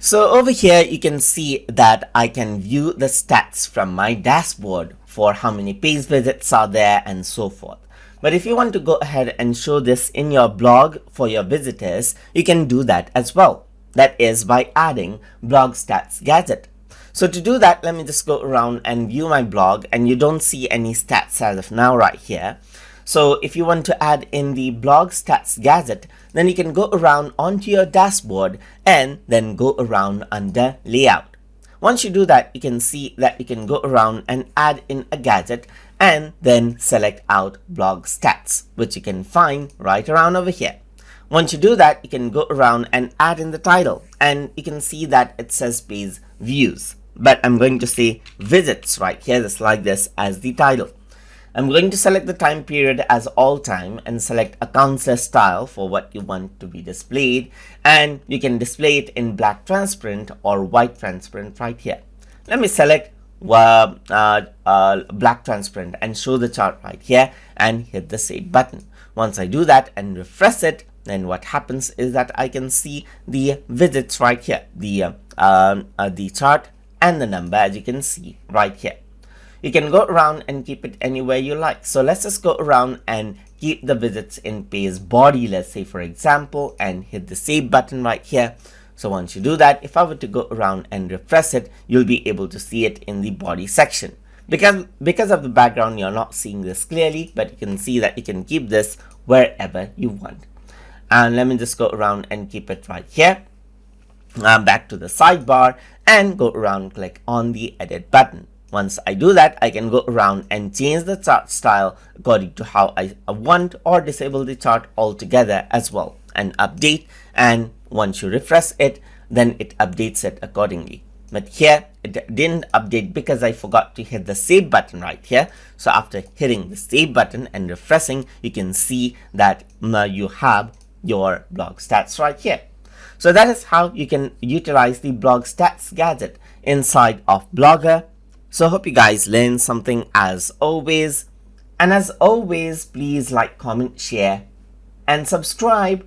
So over here, you can see that I can view the stats from my dashboard for how many page visits are there and so forth. But if you want to go ahead and show this in your blog for your visitors, you can do that as well. That is by adding Blog Stats Gadget. So to do that, let me just go around and view my blog, and you don't see any stats as of now right here. So if you want to add in the Blog Stats Gadget, then you can go around onto your dashboard and then go around under layout. Once you do that, you can see that you can go around and add in a gadget and then select out blog stats, which you can find right around over here. Once you do that, you can go around and add in the title, and you can see that it says page views, but I'm going to say visits right here, just like this, as the title. I'm going to select the time period as all time and select a counselor style for what you want to be displayed, and you can display it in black transparent or white transparent right here. Let me select black transparent and show the chart right here and hit the save button. Once I do that and refresh it, then what happens is that I can see the visits right here, the chart and the number, as you can see right here. You can go around and keep it anywhere you like. So let's just go around and keep the visits in page body, let's say for example, and hit the save button right here. So once you do that, if I were to go around and refresh it, you'll be able to see it in the body section. Because of the background, you're not seeing this clearly, but you can see that you can keep this wherever you want. And let me just go around and keep it right here. Back to the sidebar and go around, click on the edit button. Once I do that, I can go around and change the chart style according to how I want, or disable the chart altogether as well and update. And once you refresh it, then it updates it accordingly. But here it didn't update because I forgot to hit the save button right here. So after hitting the save button and refreshing, you can see that you have your blog stats right here. So that is how you can utilize the Blog Stats Gadget inside of Blogger. So hope you guys learned something as always. And as always, please like, comment, share, and subscribe.